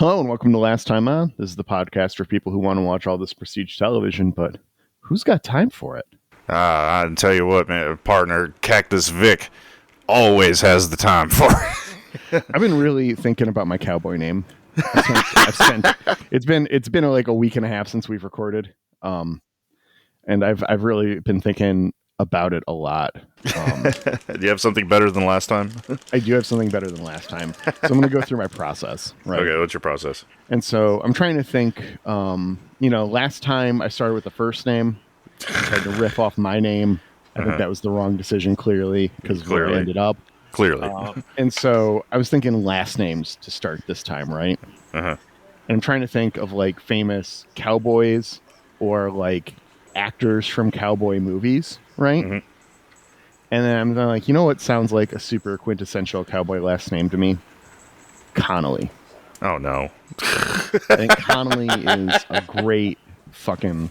Hello and welcome to Last Time On. This is the podcast for people who want to watch all this prestige television, but who's got time for it? I can tell you what, man, partner, Cactus Vic always has the time for it. I've been really thinking about my cowboy name. It's been like a week and a half since we've recorded, and I've really been thinking about it a lot. Do you have something better than last time? I do have something better than last time, so I'm going to go through my process. Right? Okay, what's your process? And so I'm trying to think. Last time I started with the first name. I tried to riff off my name. I think that was the wrong decision, clearly, because of where I ended up. Clearly. And so I was thinking last names to start this time, right? Uh-huh. And I'm trying to think of like famous cowboys or like actors from cowboy movies, right? Mm-hmm. And then I'm like, you know what sounds like a super quintessential cowboy last name to me? Connolly. Oh, no. I think Connolly is a great fucking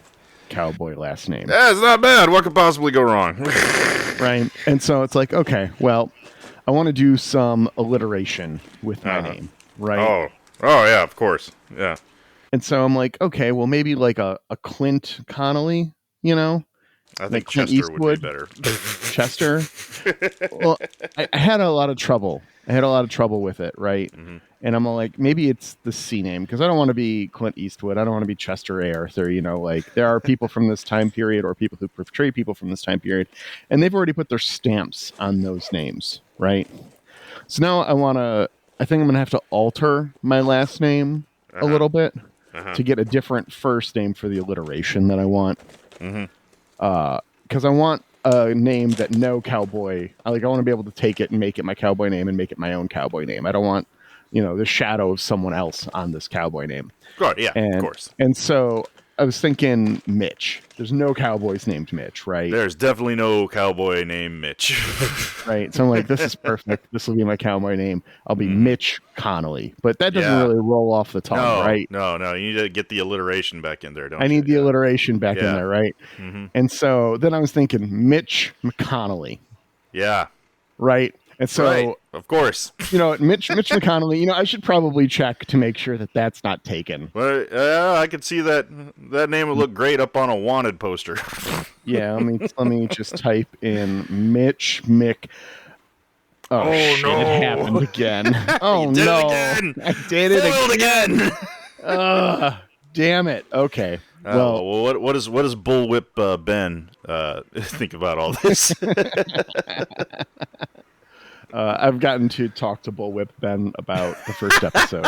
cowboy last name. Yeah, it's not bad. What could possibly go wrong? Right. And so it's like, okay, well, I want to do some alliteration with my name, right? Oh, yeah, of course. Yeah. And so I'm like, okay, well, maybe like a Clint Connolly, you know? I think like Clint Chester Eastwood. would be better. Chester? Well, I had a lot of trouble. With it, right? Mm-hmm. And I'm like, maybe it's the C name, because I don't want to be Clint Eastwood. I don't want to be Chester A. Arthur, like there are people from this time period or people who portray people from this time period, and they've already put their stamps on those names, right? So now I think I'm going to have to alter my last name a little bit to get a different first name for the alliteration that I want. Mm-hmm. Because I want a name that no cowboy, I want to be able to take it and make it my cowboy name and make it my own cowboy name. I don't want, the shadow of someone else on this cowboy name. God, yeah, of course. And so I was thinking Mitch. There's no cowboys named Mitch, right? There's definitely no cowboy named Mitch. Right. So I'm like, this is perfect. This will be my cowboy name. I'll be Mitch Connolly. But that doesn't really roll off the tongue, right? No. You need to get the alliteration back in there, don't you? I need the alliteration back in there, right? Mm-hmm. And so then I was thinking Mitch McConnelly. Yeah. Right. And so, right. Of course, Mitch McConnelly, I should probably check to make sure that that's not taken. Well, I could see that name would look great up on a wanted poster. Yeah. Let me just type in Mitch Mc. Oh shit, no. It happened again. Oh, did no. It again. I did it Foiled again. Damn it. Okay. Well, what does Bullwhip Ben think about all this? I've gotten to talk to Bullwhip Ben about the first episode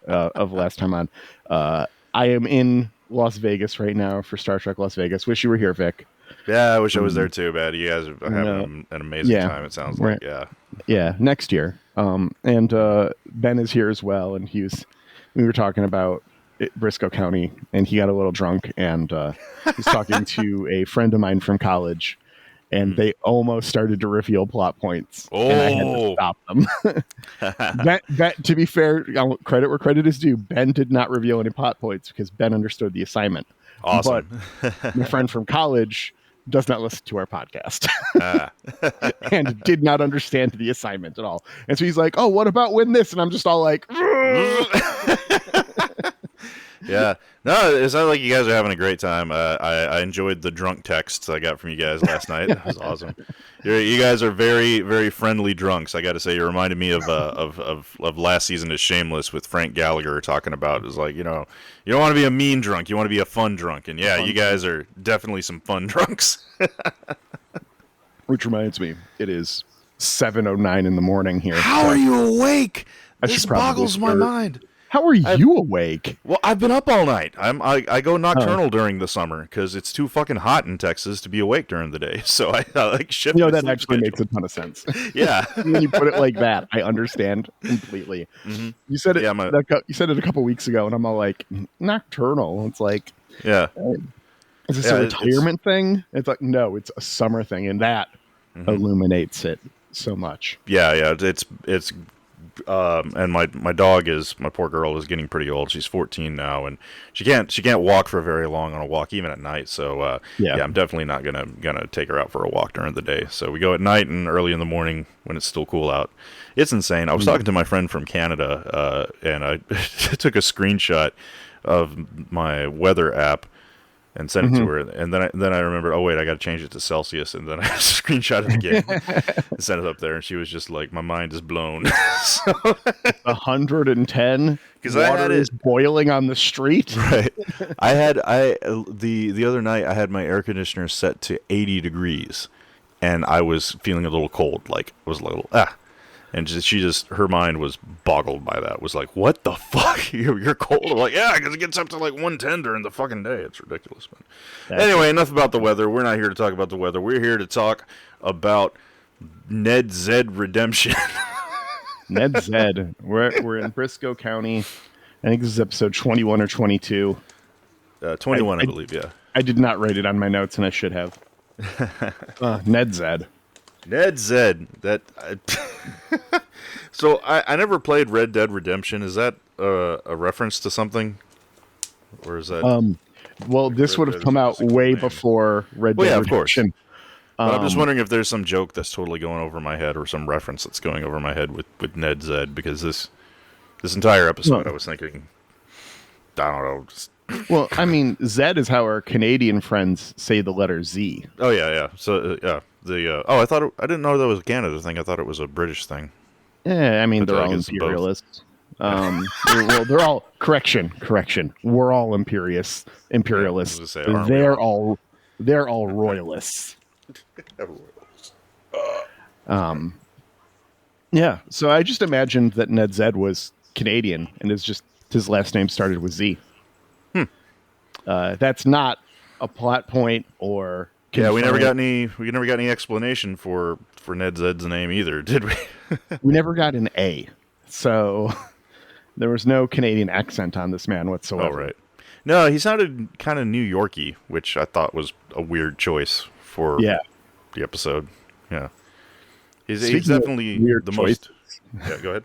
of Last Time On. I am in Las Vegas right now for Star Trek Las Vegas. Wish you were here, Vic. Yeah, I wish I was there too, man. You guys are having an amazing time, it sounds like. Yeah, next year. And Ben is here as well, and we were talking about Brisco County, and he got a little drunk, and he's talking to a friend of mine from college, and they almost started to reveal plot points, and I had to stop them. Ben, to be fair, credit where credit is due, Ben did not reveal any plot points because Ben understood the assignment. Awesome. But my friend from college does not listen to our podcast and did not understand the assignment at all. And so he's like, oh, what about when this? And I'm just all like, yeah. No, it sounds like you guys are having a great time. I enjoyed the drunk texts I got from you guys last night. It was awesome. You guys are very, very friendly drunks. I got to say, you reminded me of last season of Shameless with Frank Gallagher talking about. It was like, you don't want to be a mean drunk. You want to be a fun drunk. And yeah, you guys are definitely some fun drunks. Which reminds me, it is 7:09 in the morning here. How are you awake? This boggles my mind. How are you awake? Well, I've been up all night. I go nocturnal during the summer because it's too fucking hot in Texas to be awake during the day. So I like shift. That actually makes a ton of sense. Yeah, when you put it like that, I understand completely. Mm-hmm. You said it. You said it a couple weeks ago, and I'm all like, nocturnal. It's like, yeah. Is this a retirement thing? It's like, no, it's a summer thing, and that illuminates it so much. Yeah. It's and my poor girl is getting pretty old. She's 14 now, and she can't walk for very long on a walk, even at night. So I'm definitely not gonna take her out for a walk during the day. So we go at night and early in the morning when it's still cool out. It's insane. I was talking to my friend from Canada, and I took a screenshot of my weather app and sent it to her, and then I remembered, oh wait, I got to change it to Celsius, and then I screenshot it again and sent it up there, and she was just like, my mind is blown. So, 110 because water is boiling on the street. Right. The other night I had my air conditioner set to 80 degrees, and I was feeling a little cold, like it was a little and her mind was boggled by that. It was like, what the fuck? You're cold? I'm like, yeah, because it gets up to like 110 during the fucking day. It's ridiculous. But anyway, enough about the weather. We're not here to talk about the weather. We're here to talk about Ned Zed Redemption. Ned Zed. We're in Brisco County. I think this is episode 21 or 22. 21, I believe, yeah. I did not write it on my notes, and I should have. Ned Zed. Ned Zed. So I never played Red Dead Redemption. Is that a reference to something, or is that? Well, this would have come out way before Red Dead Redemption. But I'm just wondering if there's some joke that's totally going over my head, or some reference that's going over my head with Ned Zed, because this entire episode I was thinking, I don't know. Well, I mean, Zed is how our Canadian friends say the letter Z. Oh yeah. So I I didn't know that was a Canada thing. I thought it was a British thing. Yeah, I mean, they're all imperialists. Well, they're all correction. We're all imperialists. They're all royalists. Yeah. So I just imagined that Ned Zed was Canadian, and his last name started with Z. That's not a plot point or. Yeah, we never got any explanation for Ned Zed's name either, did we? We never got an A, so there was no Canadian accent on this man whatsoever. Oh, right. No, he sounded kind of New Yorky, which I thought was a weird choice for the episode. Yeah, he's definitely the most. Yeah, go ahead.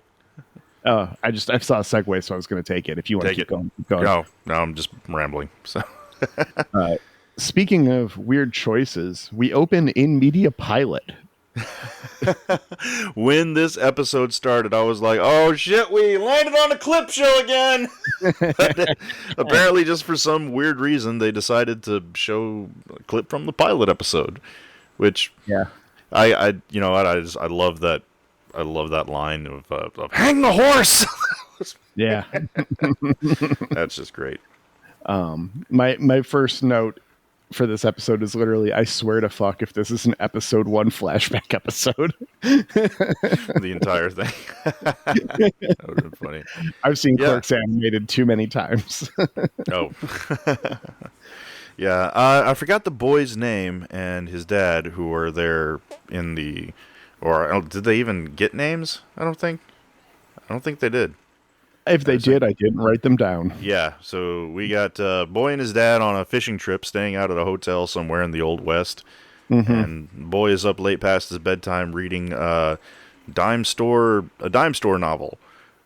I saw a segue, so I was going to take it. If you want to keep going. No, I'm just rambling. So. Speaking of weird choices, we open in media pilot. When this episode started, I was like, oh shit, we landed on a clip show again. Apparently, just for some weird reason, they decided to show a clip from the pilot episode, which I love that. I love that line of hang the horse. Yeah. That's just great. My first note for this episode is literally, I swear to fuck if this is an episode 1 flashback episode. The entire thing. That would have been funny. I've seen Clerks animated too many times. Oh. Yeah. I forgot the boy's name and his dad who were there in the... Or did they even get names? I don't think they did. If they did, I didn't write them down. Yeah, so we got Boy and his dad on a fishing trip, staying out at a hotel somewhere in the Old West. And Boy is up late past his bedtime reading a dime store novel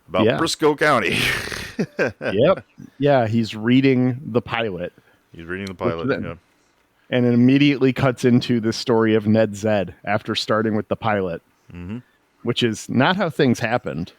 about Brisco County. Yep. Yeah, he's reading the pilot. And it immediately cuts into the story of Ned Zed after starting with the pilot, which is not how things happened.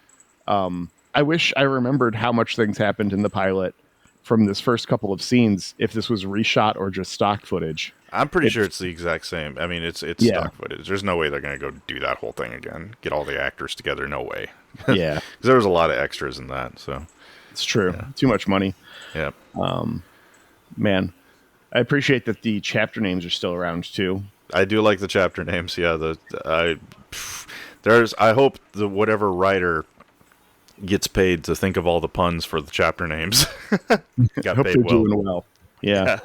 I wish I remembered how much things happened in the pilot from this first couple of scenes, if this was reshot or just stock footage. I'm pretty sure it's the exact same. I mean, it's stock footage. There's no way they're going to go do that whole thing again. Get all the actors together. No way. Yeah. Because there was a lot of extras in that. So it's true. Yeah. Too much money. Yeah. Man, I appreciate that the chapter names are still around too. I do like the chapter names. Yeah. I hope the whatever writer gets paid to think of all the puns for the chapter names. Got hope paid they're well. Doing well. Yeah.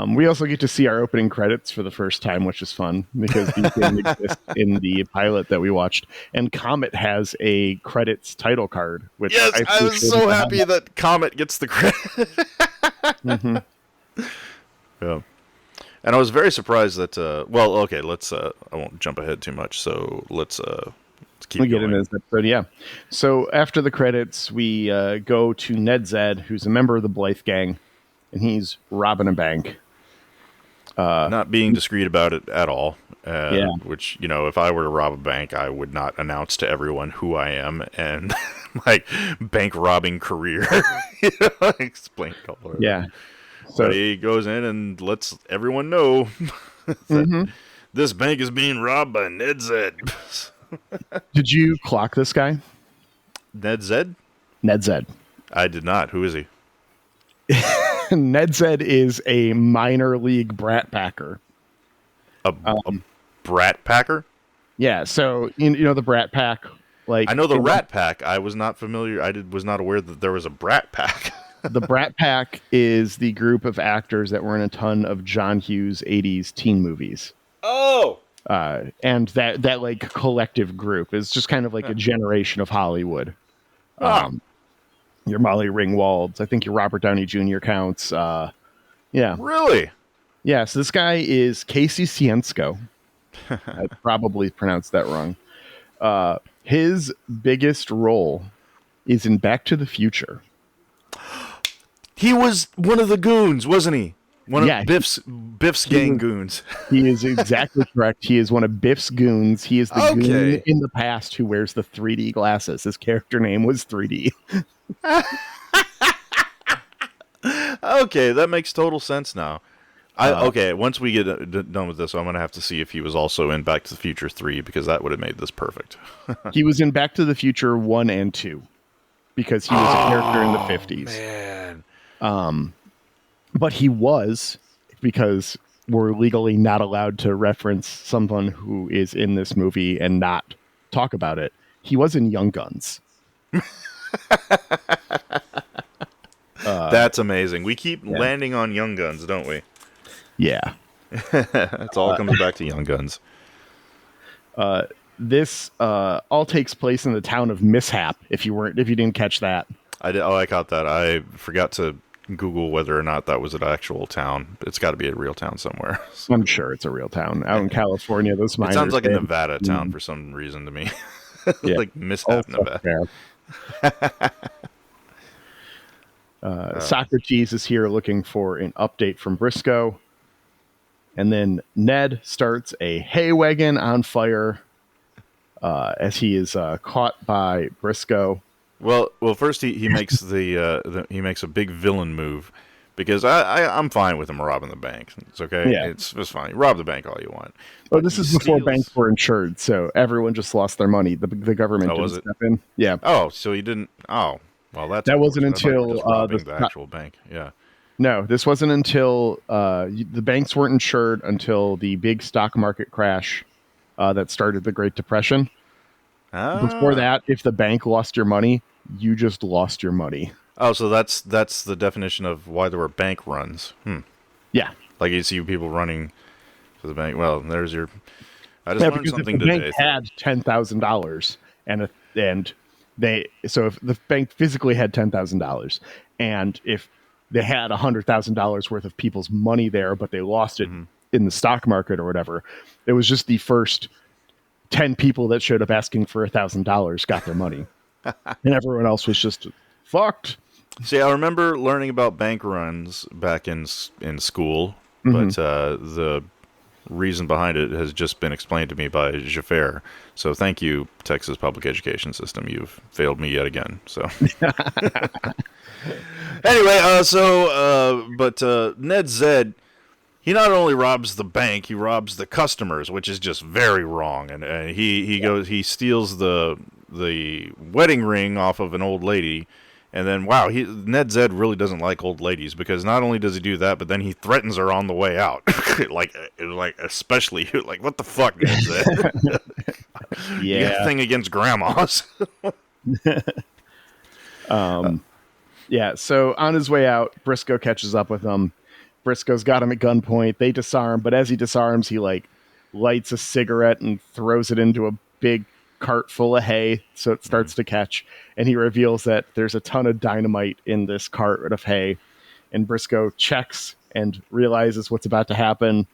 We also get to see our opening credits for the first time, which is fun because these didn't exist in the pilot that we watched. And Comet has a credits title card. Which yes, I was so happy that Comet gets the credit. Yeah. And I was very surprised that. Well, okay, let's. I won't jump ahead too much. So let's keep We get into going. this episode, yeah. So after the credits, we go to Ned Zed, who's a member of the Blythe gang, and he's robbing a bank. Not being discreet about it at all. Yeah. Which, if I were to rob a bank, I would not announce to everyone who I am and my bank robbing career. Explain color. Yeah. So but he goes in and lets everyone know that this bank is being robbed by Ned Zed. Did you clock this guy? Ned Zed? Ned Zed. I did not. Who is he? Ned Zed is a minor league brat packer. A brat packer? Yeah, so you know the Brat Pack. Like I know the Rat Pack. I was not familiar. Was not aware that there was a Brat Pack. The Brat Pack is the group of actors that were in a ton of John Hughes 80s teen movies. Oh. And that like collective group is just kind of like a generation of Hollywood. Your Molly Ringwalds, I think your Robert Downey Jr. counts. Yeah. Really? Yeah, so this guy is Casey Ciensko. I probably pronounced that wrong. His biggest role is in Back to the Future. He was one of the goons, wasn't he? One of Biff's gang goons. He is exactly correct. He is one of Biff's goons. He is the goon in the past who wears the 3D glasses. His character name was 3D. Okay, that makes total sense now. Once we get done with this, I'm going to have to see if he was also in Back to the Future 3, because that would have made this perfect. He was in Back to the Future 1 and 2, because he was a character in the 50s. Man. But he was, because we're legally not allowed to reference someone who is in this movie and not talk about it. He was in Young Guns. That's amazing. We keep landing on Young Guns, don't we? Yeah. It all comes back to Young Guns. This all takes place in the town of Mishap. If you didn't catch that, I did. Oh, I caught that. I forgot to Google whether or not that was an actual town. It's got to be a real town somewhere. I'm sure it's a real town out in California. Those miners. It sounds like a Nevada town for some reason to me. Like Mishap, Nevada. Socrates is here looking for an update from Brisco. And then Ned starts a hay wagon on fire as he is caught by Brisco. Well, first he makes he makes a big villain move, because I'm fine with him robbing the bank. It's okay. Yeah. It's fine. Rob the bank all you want. Well, this is before banks were insured, so everyone just lost their money. The government didn't step in. Yeah. Oh, so he didn't. Oh, well, that wasn't until the actual bank. Yeah. No, this wasn't until the banks weren't insured until the big stock market crash that started the Great Depression. Before that, if the bank lost your money, you just lost your money. Oh, so that's the definition of why there were bank runs. Yeah. Like you see people running to the bank. Well, there's your... I just learned something today. If the bank had $10,000 if the bank physically had $10,000 and if they had $100,000 worth of people's money there, but they lost it in the stock market or whatever, it was just the first 10 people that showed up asking for $1,000 got their money. And everyone else was just fucked. See, I remember learning about bank runs back in school, but the reason behind it has just been explained to me by Xhafer. So thank you, Texas Public Education System. You've failed me yet again. So anyway, but Ned Zed, he not only robs the bank, he robs the customers, which is just very wrong. And he steals the wedding ring off of an old lady. And then, wow, Ned Zed really doesn't like old ladies, because not only does he do that, but then he threatens her on the way out. like especially, like, what the fuck, Ned Zed? You got a thing against grandmas. Yeah, so on his way out, Brisco catches up with him. Brisco's got him at gunpoint. They disarm, but as he disarms, he, like, lights a cigarette and throws it into a big cart full of hay, so it starts to catch, and he reveals that there's a ton of dynamite in this cart of hay, and Brisco checks and realizes what's about to happen.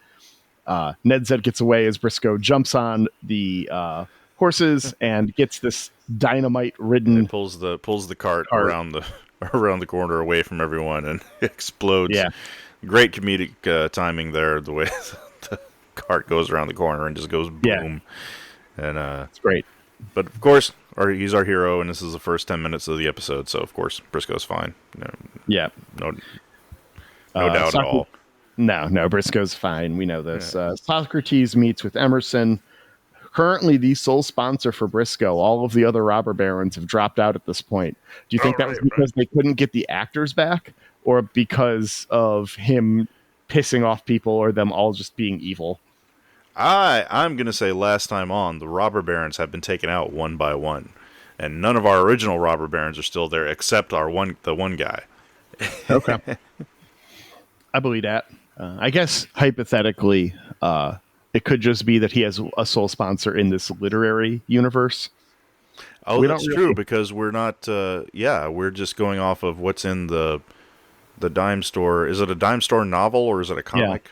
Ned Zed gets away as Brisco jumps on the horses and gets this dynamite-ridden pulls the cart around the corner away from everyone and explodes. Yeah. Great comedic timing there, the way the cart goes around the corner and just goes boom. Yeah. And it's great. But of course, he's our hero, and this is the first 10 minutes of the episode, so of course Brisco's fine. Yeah. No doubt at all. No, Brisco's fine. We know this. Yeah. Socrates meets with Emerson. Currently the sole sponsor for Brisco. All of the other robber barons have dropped out at this point. Do you think that was because they couldn't get the actors back, or because of him pissing off people, or them all just being evil? I'm going to say last time on, the robber barons have been taken out one by one. And none of our original robber barons are still there except the one guy. Okay. I believe that. I guess, hypothetically, it could just be that he has a sole sponsor in this literary universe. Oh, that's true, because we're not... we're just going off of what's in the dime store. Is it a dime store novel, or is it a comic?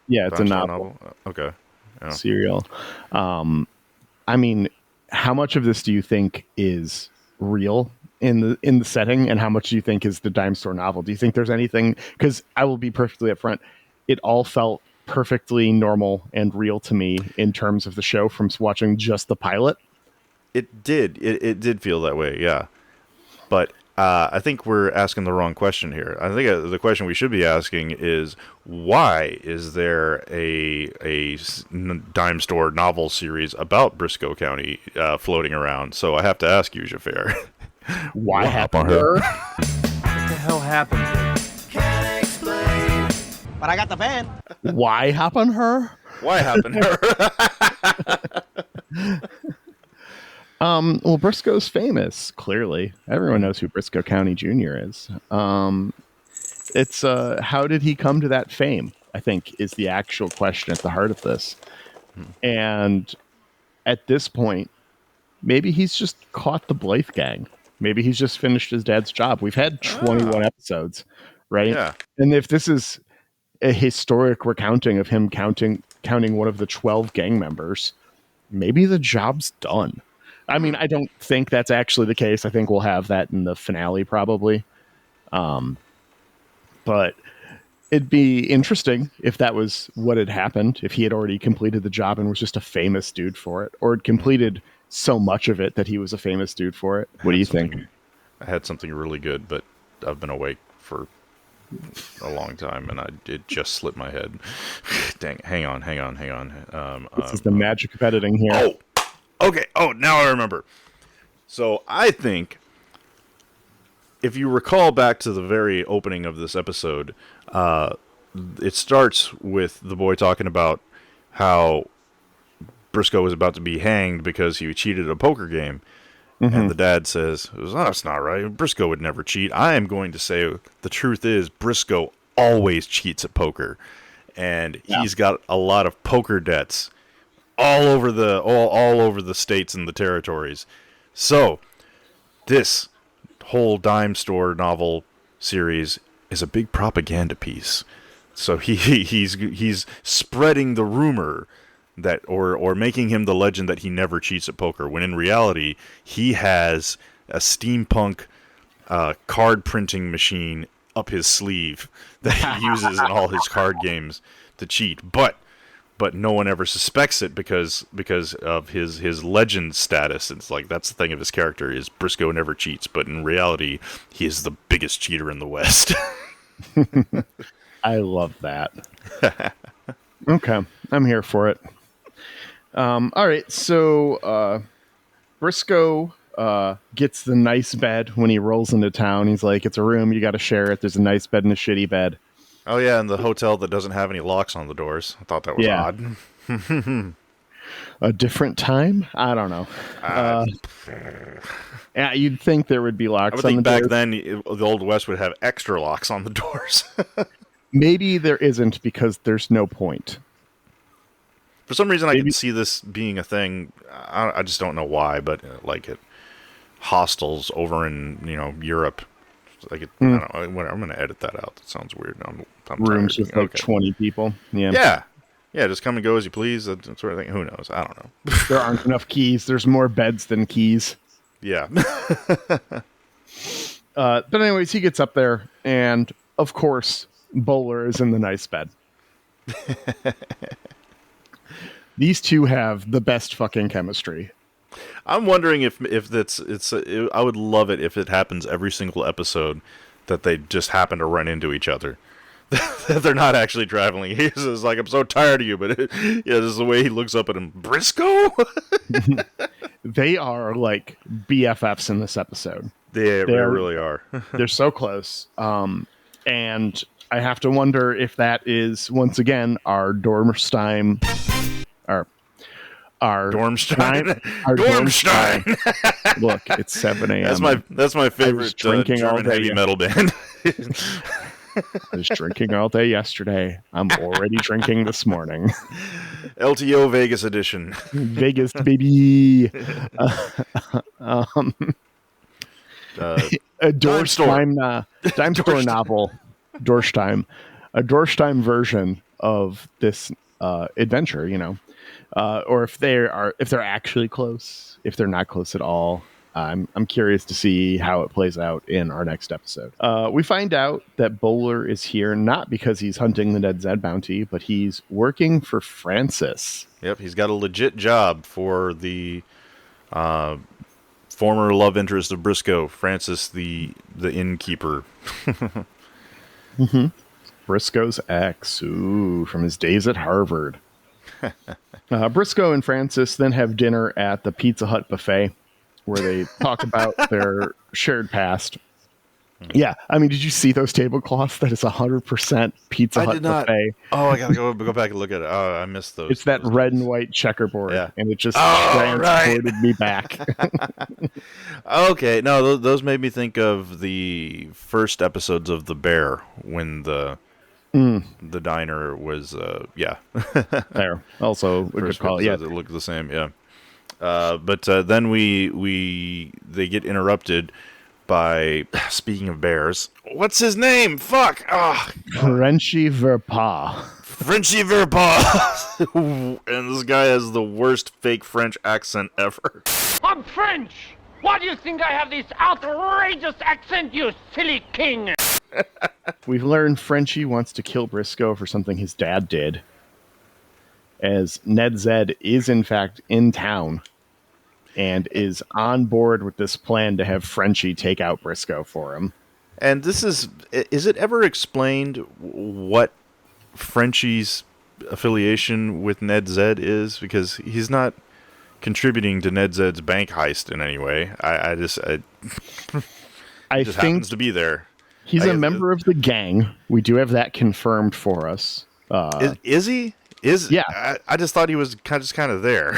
Yeah, it's a novel. Okay. Yeah. Serial. I mean, how much of this do you think is real in the setting, and how much do you think is the dime store novel? Do you think there's anything? Because I will be perfectly upfront, it all felt perfectly normal and real to me in terms of the show from watching just the pilot. It did. It did feel that way, yeah. But I think we're asking the wrong question here. I think the question we should be asking is, why is there a dime store novel series about Brisco County floating around? So I have to ask you, Xhafer. Why happened to her? What the hell happened to her? Can't explain. But I got the van. Why happened her? Why happened to her? Well, Brisco's famous, clearly. Everyone knows who Brisco County Jr. is. It's how did he come to that fame, I think, is the actual question at the heart of this. And at this point, maybe he's just caught the Blythe gang. Maybe he's just finished his dad's job. We've had 21 episodes, right? Yeah. And if this is a historic recounting of him counting one of the 12 gang members, maybe the job's done. I mean, I don't think that's actually the case. I think we'll have that in the finale probably. But it'd be interesting if that was what had happened, if he had already completed the job and was just a famous dude for it, or had completed so much of it that he was a famous dude for it. What do you think? I had something really good, but I've been awake for a long time, and it just slipped my head. Dang, hang on. This is the magic of editing here. Oh! Okay. Oh, now I remember. So I think, if you recall back to the very opening of this episode, it starts with the boy talking about how Brisco was about to be hanged because he cheated a poker game. Mm-hmm. And the dad says, "Oh, that's not right. Brisco would never cheat. I am going to say the truth is Brisco always cheats at poker. And he's got a lot of poker debts all over the states and the territories. So this whole dime store novel series is a big propaganda piece. So he's spreading the rumor that or making him the legend that he never cheats at poker, when in reality he has a steampunk card printing machine up his sleeve that he uses in all his card games to cheat. But no one ever suspects it because of his legend status. It's like, that's the thing of his character, is Brisco never cheats, but in reality he is the biggest cheater in the West. I love that. Okay, I'm here for it. All right, so Brisco gets the nice bed when he rolls into town. He's like, it's a room, you got to share it. There's a nice bed and a shitty bed. Oh, yeah, and the hotel that doesn't have any locks on the doors. I thought that was odd. A different time? I don't know. Yeah, you'd think there would be locks on the doors. I would think back then the Old West would have extra locks on the doors. Maybe there isn't because there's no point. For some reason, I can see this being a thing. I just don't know why, but like at hostels over in Europe, Like, I don't know. Whatever, I'm going to edit that out. That sounds weird. I'm Rooms tired. with like 20 people. Yeah. Yeah, just come and go as you please. That sort of thing. Who knows? I don't know. There aren't enough keys. There's more beds than keys. Yeah. But anyways, he gets up there, and of course, Bowler is in the nice bed. These two have the best fucking chemistry. I'm wondering if I would love it if it happens every single episode that they just happen to run into each other. That they're not actually traveling. He's just like, I'm so tired of you, but this is the way he looks up at him. Brisco? They are like BFFs in this episode. They really are. They're so close. And I have to wonder if that is, once again, our Doorschtien. Our Dormstein. Dormstein. Look, it's 7 a.m. That's my favorite drinking German heavy metal band. I was drinking all day yesterday. I'm already drinking this morning. LTO Vegas edition. Vegas, baby. A Dime Store novel. Doorschtien. A Doorschtien version of this adventure, or if they're actually close, if they're not close at all. I'm curious to see how it plays out in our next episode. We find out that Bowler is here not because he's hunting the Ned Zed bounty, but he's working for Francis. Yep, he's got a legit job for the former love interest of Brisco, Francis, the innkeeper. Mm-hmm. Brisco's ex, from his days at Harvard. Brisco and Francis then have dinner at the Pizza Hut buffet, where they talk about their shared past. Yeah, I mean, did you see those tablecloths? That is 100% Pizza Hut buffet. Oh, I gotta go back and look at it. Oh, I missed those. It's that red and white checkerboard, and it just transported me back. Okay, no, those made me think of the first episodes of The Bear when the diner was, there. Also, we could call it. Yeah, it looked the same. Yeah. But then they get interrupted by, speaking of bears, what's his name? Fuck! Frenchie Verpas. Frenchie Verpas! And this guy has the worst fake French accent ever. I'm French! Why do you think I have this outrageous accent, you silly king? We've learned Frenchie wants to kill Brisco for something his dad did, as Ned Zed is in fact in town and is on board with this plan to have Frenchie take out Brisco for him. And is it ever explained what Frenchie's affiliation with Ned Zed is? Because he's not contributing to Ned Zed's bank heist in any way. I just think happens to be there. He's a member of the gang. We do have that confirmed for us. Is he? Yeah. I just thought he was kind of there.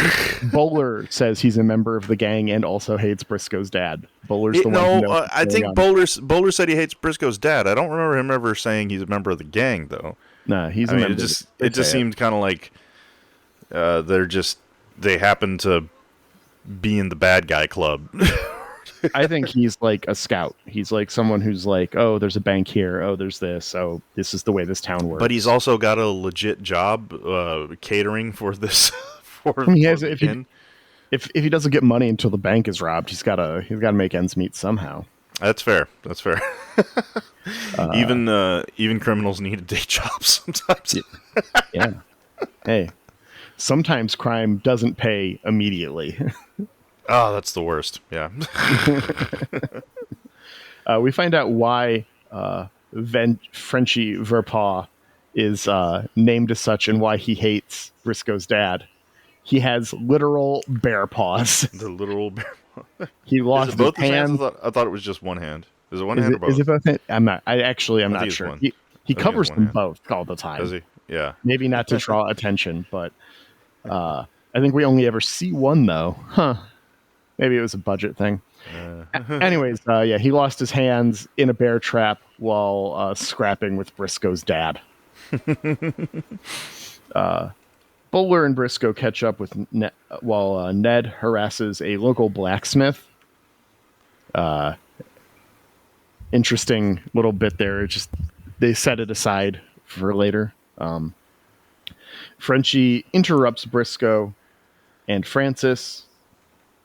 Bowler says he's a member of the gang and also hates Brisco's dad. Bowler's the one who knows I think Bowler said he hates Brisco's dad. I don't remember him ever saying he's a member of the gang, though. No, he's a member. It just seemed kind of like they happen to be in the bad guy club. I think he's like a scout. He's like someone who's like, oh, there's a bank here. Oh, there's this. Oh, this is the way this town works. But he's also got a legit job catering for this. If he doesn't get money until the bank is robbed, he's got to make ends meet somehow. That's fair. Even criminals need a day job sometimes. Yeah. Hey, sometimes crime doesn't pay immediately. Oh, that's the worst. Yeah. We find out why Frenchie Verpas is named as such and why he hates Brisco's dad. He has literal bear paws. The literal bear paws. He lost both his hands. I thought it was just one hand. Is it one hand or both? Is it both hands? I'm not sure. He covers them both all the time. Does he? Yeah. Maybe not to draw attention, but I think we only ever see one, though. Huh. Maybe it was a budget thing. Anyways, he lost his hands in a bear trap while scrapping with Brisco's dad. Bowler and Brisco catch up with while Ned harasses a local blacksmith. interesting little bit there. Just they set it aside for later. Frenchie interrupts Brisco and Francis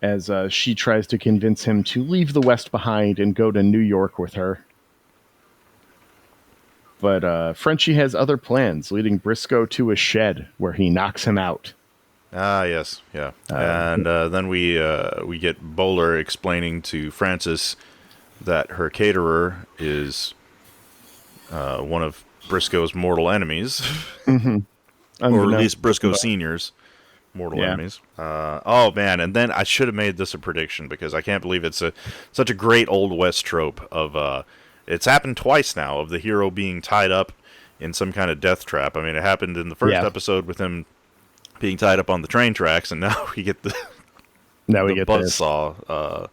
as she tries to convince him to leave the West behind and go to New York with her. But Frenchie has other plans, leading Brisco to a shed where he knocks him out. Ah, yes, yeah. And then we get Bowler explaining to Francis that her caterer is one of Brisco's mortal enemies. Mm-hmm. Or at least Briscoe Sr.'s mortal enemies. Oh, man, and then I should have made this a prediction because I can't believe it's such a great Old West trope of... it's happened twice now of the hero being tied up in some kind of death trap. I mean, it happened in the first episode with him being tied up on the train tracks, and now we get the buzzsaw.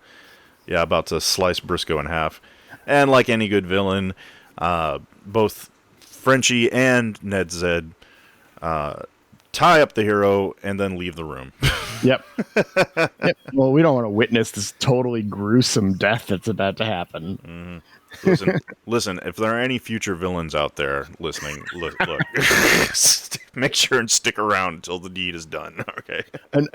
About to slice Brisco in half. And like any good villain, both Frenchie and Ned Zed tie up the hero and then leave the room. Yep. Well, we don't want to witness this totally gruesome death that's about to happen. Mm-hmm. Listen, if there are any future villains out there listening, look, make sure and stick around until the deed is done, okay?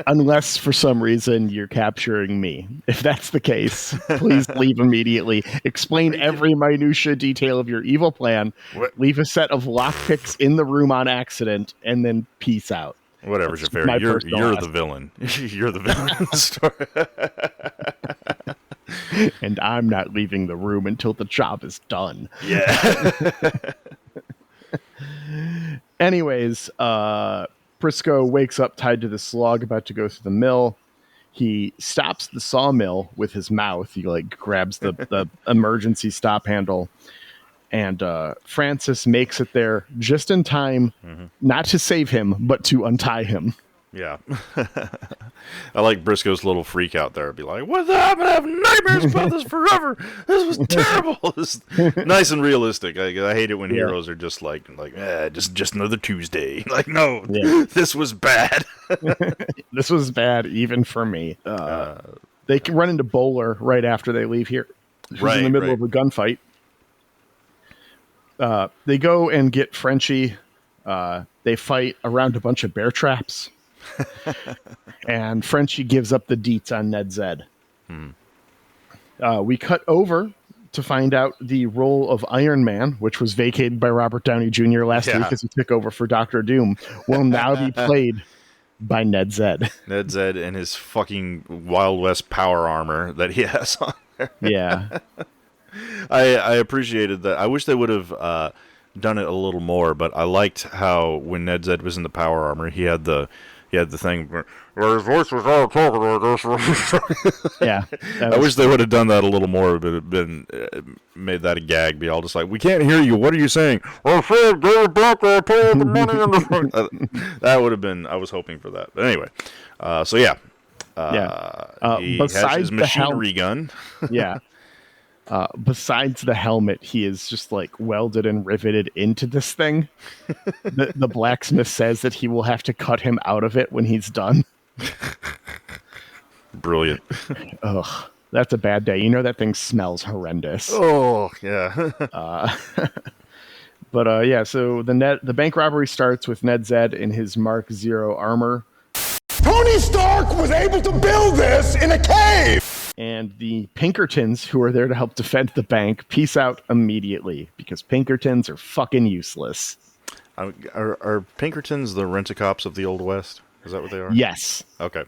Unless for some reason you're capturing me. If that's the case, please leave immediately. Explain every minutia detail of your evil plan. Leave a set of lockpicks in the room on accident, and then peace out. Whatever, Xhafer. You're the villain. You're the villain in the story. And I'm not leaving the room until the job is done. Yeah. Anyways, Brisco wakes up tied to the slog, about to go through the mill. He stops the sawmill with his mouth. He grabs the emergency stop handle. And Francis makes it there just in time, not to save him, but to untie him. Yeah. I like Briscoe's little freak out there. Be like, what's happening? I have nightmares about this forever. This was terrible. This nice and realistic. I hate it when heroes are just just another Tuesday. Like, no, this was bad. This was bad even for me. They can run into Bowler right after they leave here. He's in the middle of a gunfight. They go and get Frenchie. They fight around a bunch of bear traps. And Frenchie gives up the deets on Ned Zed. We cut over to find out the role of Iron Man, which was vacated by Robert Downey Jr. last week as he took over for Dr. Doom, will now be played by Ned Zed. Ned Zed and his fucking Wild West power armor that he has on there. Yeah. I appreciated that. I wish they would have done it a little more, but I liked how when Ned Zed was in the power armor, he had the thing where his voice was all talking like this. Yeah. I wish they would have done that a little more, but made that a gag. Be all just like, we can't hear you. What are you saying? Well, Fred, give it back. I told the money in the front. That would have been. I was hoping for that. But anyway, he has his machinery gun. Yeah. Besides the helmet, he is just welded and riveted into this thing. The blacksmith says that he will have to cut him out of it when he's done. Brilliant. Ugh, that's a bad day. You know that thing smells horrendous. Oh, yeah. So the bank robbery starts with Ned Zed in his Mark Zero armor. Tony Stark was able to build this in a cave! And the Pinkertons, who are there to help defend the bank, peace out immediately because Pinkertons are fucking useless. Are Pinkertons the rent-a-cops of the Old West? Is that what they are? Yes. Okay.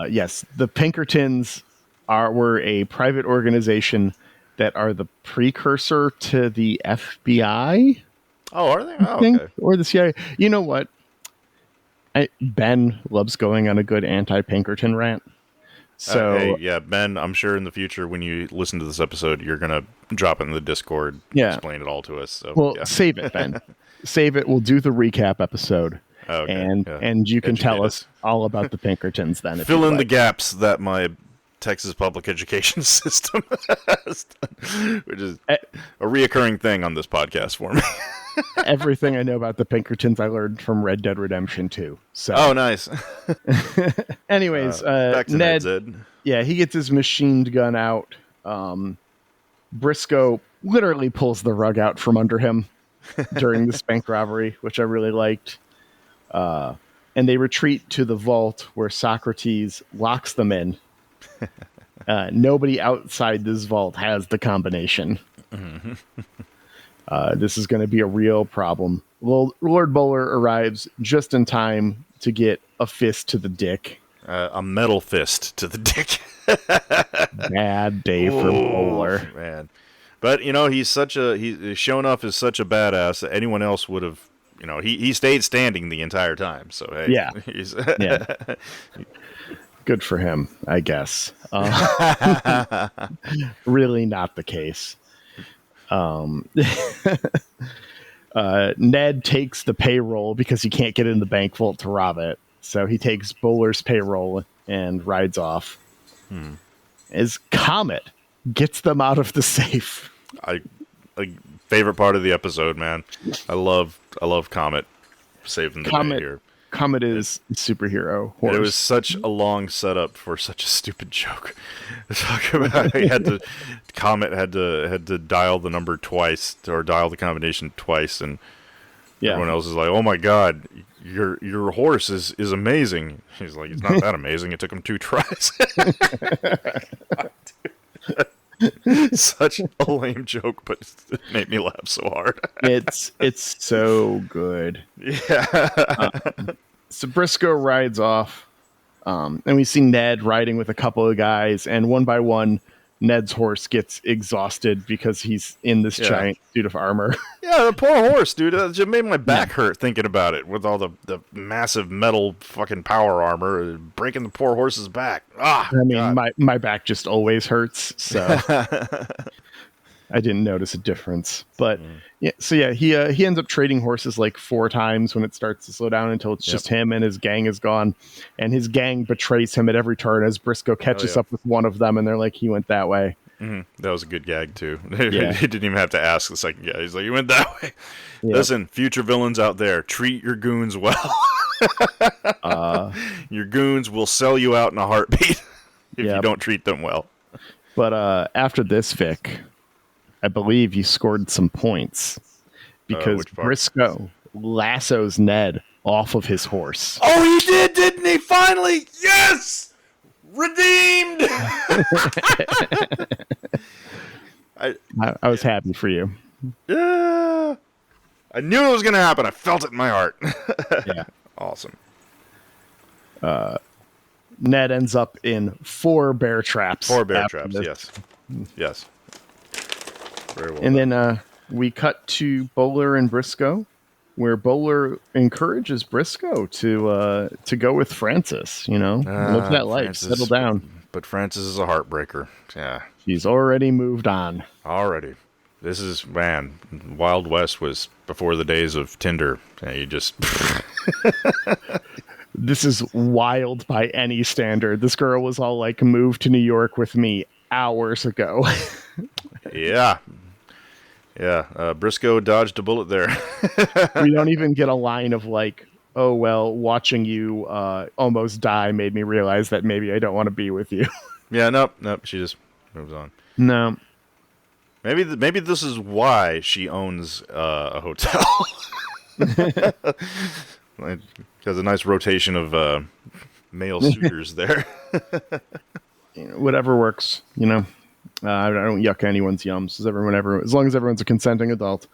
Yes. The Pinkertons were a private organization that are the precursor to the FBI. Oh, are they? Oh, okay. Or the CIA. You know what? Ben loves going on a good anti-Pinkerton rant. So Ben, I'm sure in the future when you listen to this episode, you're gonna drop it in the Discord, explain it all to us. So, save it, Ben. Save it. We'll do the recap episode, and you can tell us all about the Pinkertons then. Fill in the gaps that my Texas public education system has done, which is a reoccurring thing on this podcast for me. Everything I know about the Pinkertons I learned from Red Dead Redemption 2. So. Oh, nice. Anyways, back to Ned Zed. Yeah, he gets his machined gun out. Brisco literally pulls the rug out from under him during this bank robbery, which I really liked. And they retreat to the vault where Socrates locks them in. Nobody outside this vault has the combination. This is going to be a real problem. Lord Bowler arrives just in time to get a fist to the dick. A metal fist to the dick. Bad day for Bowler, man. But he's shown off as such a badass that anyone else would have. He stayed standing the entire time. So hey, yeah, good for him, I guess. Really not the case. Ned takes the payroll because he can't get in the bank vault to rob it. So he takes Bowler's payroll and rides off. As Comet gets them out of the safe. Favorite part of the episode, man. I love Comet saving the day here. Comet is superhero. It was such a long setup for such a stupid joke. Talk about Comet had to dial the number twice or dial the combination twice, and everyone else is like, "Oh my god, your horse is amazing." He's like, "It's not that amazing. It took him 2 tries." Such a lame joke, but it made me laugh so hard. It's so good. Yeah. So Brisco rides off, and we see Ned riding with a couple of guys, and one by one, Ned's horse gets exhausted because he's in this giant suit of armor. Yeah, the poor horse, dude. It just made my back hurt thinking about it with all the massive metal fucking power armor breaking the poor horse's back. I mean, my back just always hurts, so I didn't notice a difference. But he ends up trading horses like 4 times when it starts to slow down until it's just him and his gang is gone. And his gang betrays him at every turn as Brisco catches up with one of them, and they're like, he went that way. Mm-hmm. That was a good gag, too. He didn't even have to ask the second guy. He's like, you went that way. Yeah. Listen, future villains out there, treat your goons well. Your goons will sell you out in a heartbeat if you don't treat them well. But after this, Vic, I believe you scored some points because Brisco lassos Ned off of his horse. Oh, he did, didn't he? Finally! Yes! Redeemed! I was happy for you. Yeah. I knew it was going to happen. I felt it in my heart. Yeah. Awesome. Ned ends up in 4 bear traps. 4 bear traps, yes. Yes. Very well and done. Then we cut to Bowler and Brisco, where Bowler encourages Brisco to go with Francis. Live that life, Francis, settle down. But Francis is a heartbreaker. Yeah, she's already moved on. Already, this is Wild West was before the days of Tinder. Yeah, you just. This is wild by any standard. This girl was all like, "Move to New York with me" hours ago. Yeah. Brisco dodged a bullet there. We don't even get a line of like, "Oh well, watching you almost die made me realize that maybe I don't want to be with you." Yeah, nope. She just moves on. No. Maybe this is why she owns a hotel. Has a nice rotation of male suitors there. Whatever works, I don't yuck anyone's yums. As long as everyone's a consenting adult.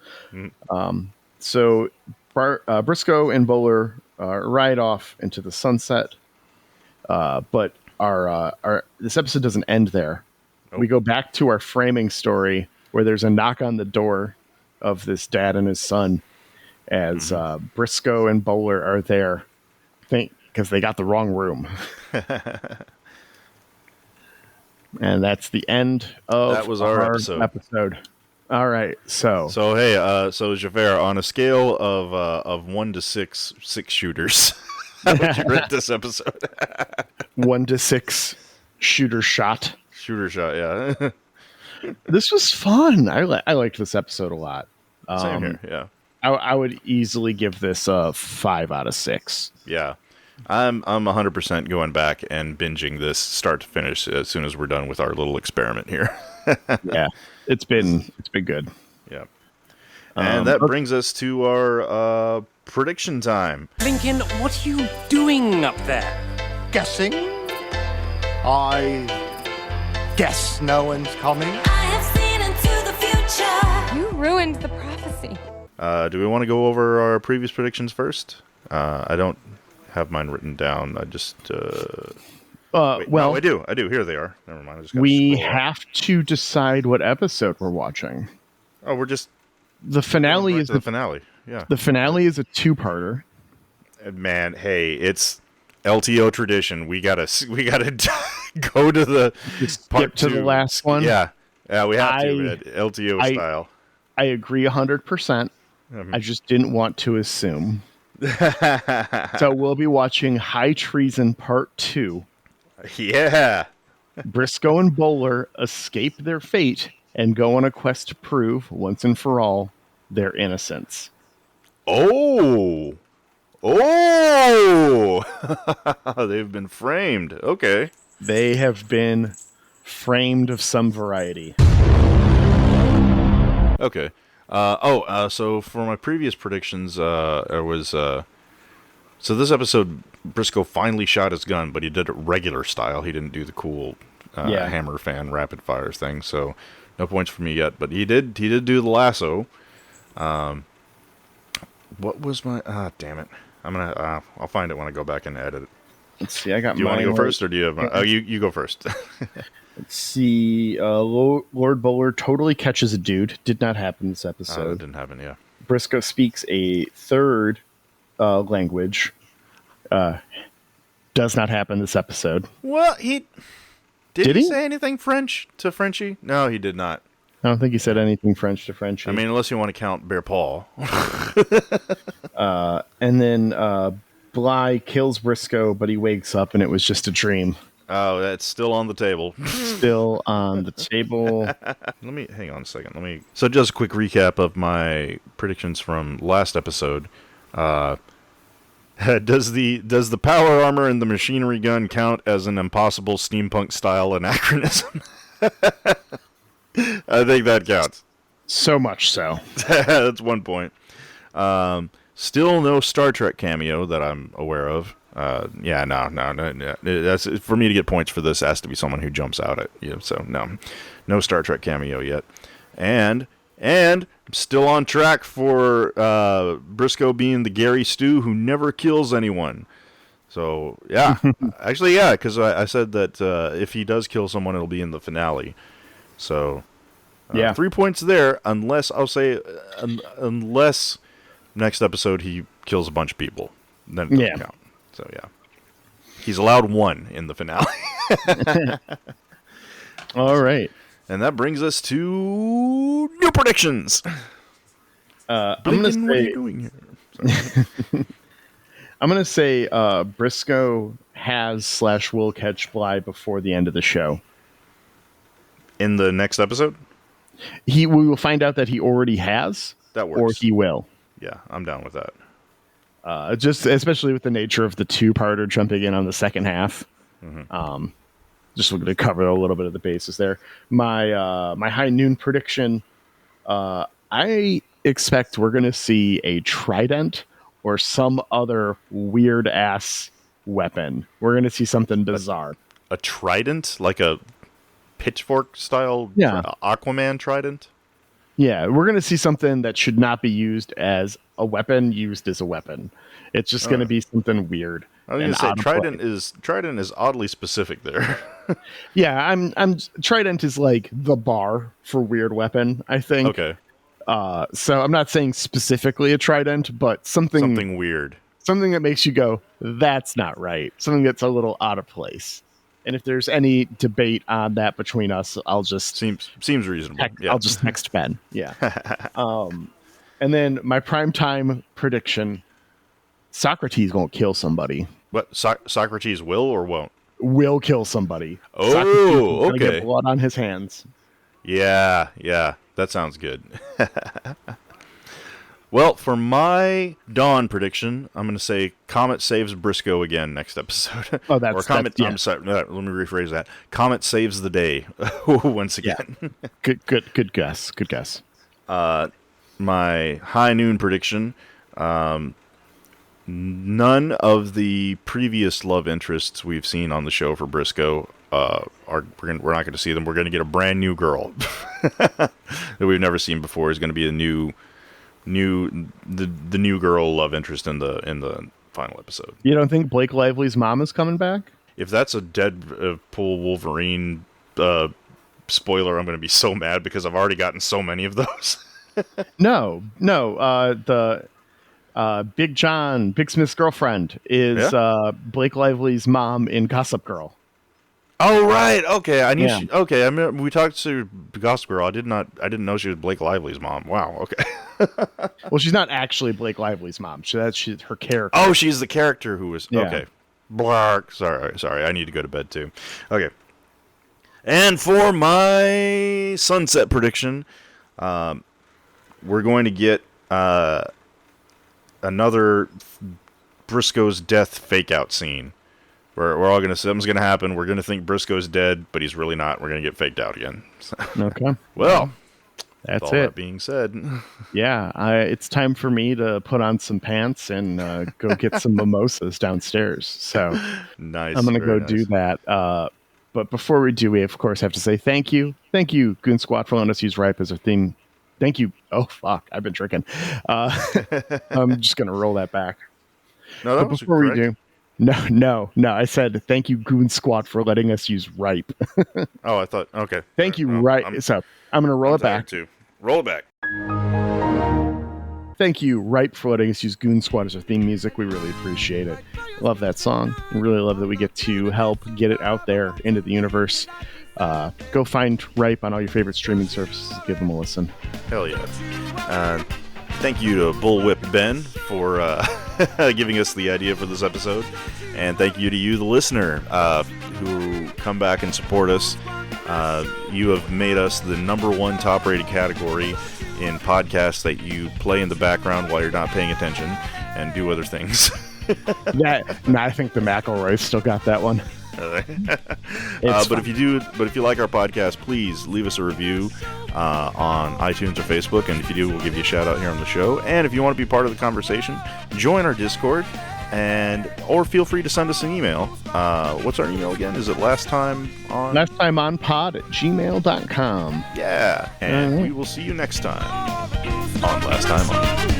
So Brisco and Bowler ride off into the sunset. But our this episode doesn't end there. Nope. We go back to our framing story where there's a knock on the door of this dad and his son as Brisco and Bowler are there. Because they got the wrong room. And that's the end of our episode. All right, so hey, Xhafer, on a scale of 1 to 6 shooters, how would you rate this episode? 1 to 6 shooter shot. Shooter shot, yeah. This was fun. I liked this episode a lot. Same here, yeah. I would easily give this a 5 out of 6. Yeah. I'm 100% going back and binging this start to finish as soon as we're done with our little experiment here. Yeah, it's been good. Yeah. And that brings us to our prediction time. Lincoln, what are you doing up there? Guessing? I guess no one's coming. I have seen into the future. You ruined the prophecy. Do we want to go over our previous predictions first? I don't have mine written down. I just... Wait, well, no, I do. Here they are. Never mind. I just gotta we scroll up. have to decide what episode we're watching. Oh, we're just... The finale right is to the finale. Yeah. The finale is a two-parter. Man, hey, it's LTO tradition. We gotta go to the Skip to the last one. Yeah, we have to LTO style. I agree 100%. I just didn't want to assume. So we'll be watching High Treason Part 2. Yeah. Brisco and Bowler escape their fate and go on a quest to prove, once and for all, their innocence. Oh! They've been framed. Okay. They have been framed of some variety. Okay. So for my previous predictions, there was... So this episode, Brisco finally shot his gun, but he did it regular style. He didn't do the cool hammer fan rapid fire thing, so no points for me yet. But he did do the lasso. What was my... damn it. I'll find it when I go back and edit it. Let's see, I got Do you want to mine go first, or do you have... Oh, you go first. Let's see, Lord Bowler totally catches a dude. Did not happen this That episode. didn't happen, yeah. Brisco speaks a third language. Does not happen this episode. Well, Did he he? say anything French to Frenchie? No, he did not. I don't think he said anything French to Frenchie. I mean, unless you want to count Bear Paul. And then Bly kills Brisco, but he wakes up and it was just a dream. Oh, that's still on the table. Still on the table. Hang on a second. So just a quick recap of my predictions from last episode. Does the power armor and the machinery gun count as an impossible steampunk style anachronism? I think that counts. So much so. That's 1 point. Still no Star Trek cameo that I'm aware of. No. That's for me to get points for this. Has to be someone who jumps out at you. So no Star Trek cameo yet. And I'm still on track for Brisco being the Gary Stu who never kills anyone. So yeah, actually yeah, because I said that if he does kill someone, it'll be in the finale. So 3 points there, unless unless next episode he kills a bunch of people, then it doesn't count. So yeah, he's allowed one in the finale. All right, and that brings us to new predictions. I'm gonna say, what are you doing here? I'm gonna say Brisco has / will catch Bly before the end of the show. In the next episode? We will find out that he already has. That works. Or he will. Yeah, I'm down with that. Just especially with the nature of the two-parter jumping in on the second half. Mm-hmm. Just looking to cover a little bit of the bases there. My high noon prediction, I expect we're going to see a trident or some other weird-ass weapon. We're going to see something bizarre. A trident? Like a pitchfork style Aquaman trident? Yeah, we're going to see something that should not be used as a weapon used as a weapon. It's just going to be something weird. I was going to say trident is oddly specific there. Yeah, I'm trident is like the bar for weird weapon, I think. Okay. So I'm not saying specifically a trident, but something weird. Something that makes you go, that's not right. Something that's a little out of place. And if there's any debate on that between us, I'll just seems reasonable. I'll just text Ben. Yeah. And then my primetime prediction: Socrates won't kill somebody. What? Socrates will or won't? Will kill somebody. Oh, Socrates okay. Get blood on his hands. Yeah, that sounds good. Well, for my Dawn prediction, I'm going to say Comet saves Brisco again next episode. Oh, that's... or Comet. That's, yeah. I'm sorry. Let me rephrase that. Comet saves the day once again. Yeah. Good guess. Good guess. My high noon prediction. None of the previous love interests we've seen on the show for Brisco we're not going to see them. We're going to get a brand new girl that we've never seen before. Is going to be a new girl love interest in the final episode. You don't think Blake Lively's mom is coming back? If that's a Deadpool Wolverine spoiler, I'm going to be so mad because I've already gotten so many of those. No. The Big Smith's girlfriend is Blake Lively's mom in Gossip Girl. Oh right, okay. I knew. Yeah. Okay, I mean, we talked to Gossip Girl. I didn't know she was Blake Lively's mom. Wow. Okay. Well, she's not actually Blake Lively's mom. She's her character. Oh, she's the character who was. Yeah. Okay. Blark. Sorry. I need to go to bed too. Okay. And for my sunset prediction, we're going to get another Brisco's death fake out scene. We're all something's gonna happen. We're gonna think Brisco's dead, but he's really not. We're gonna get faked out again. Okay. Well, that's all it. that being said, Yeah, it's time for me to put on some pants and go get some mimosas downstairs. So nice. I'm gonna very go nice. do that. But before we do, we of course have to say thank you, Goon Squad, for letting us use Ripe as our theme. Thank you. Oh fuck, I've been drinking. I'm just gonna roll that back. No, that But was before correct. we do. No. I said thank you, Goon Squad, for letting us use Ripe. Oh, I thought. Okay. Thank you, Oh, Ripe. So I'm going to roll it back. Too. Roll it back. Thank you, Ripe, for letting us use Goon Squad as our theme music. We really appreciate it. Love that song. We really love that we get to help get it out there into the universe. Go find Ripe on all your favorite streaming services. Give them a listen. Hell yeah. Thank you to Bullwhip Ben for giving us the idea for this episode. And thank you to you, the listener, who come back and support us. You have made us the #1 top-rated category in podcasts that you play in the background while you're not paying attention and do other things. I think the McElroys still got that one. But if you like our podcast, please leave us a review on iTunes or Facebook, and if you do, we'll give you a shout out here on the show. And if you want to be part of the conversation, join our Discord, or feel free to send us an email. What's our email again? Is it lasttimeonpod@gmail.com? Yeah, and we will see you next time on Last Time On.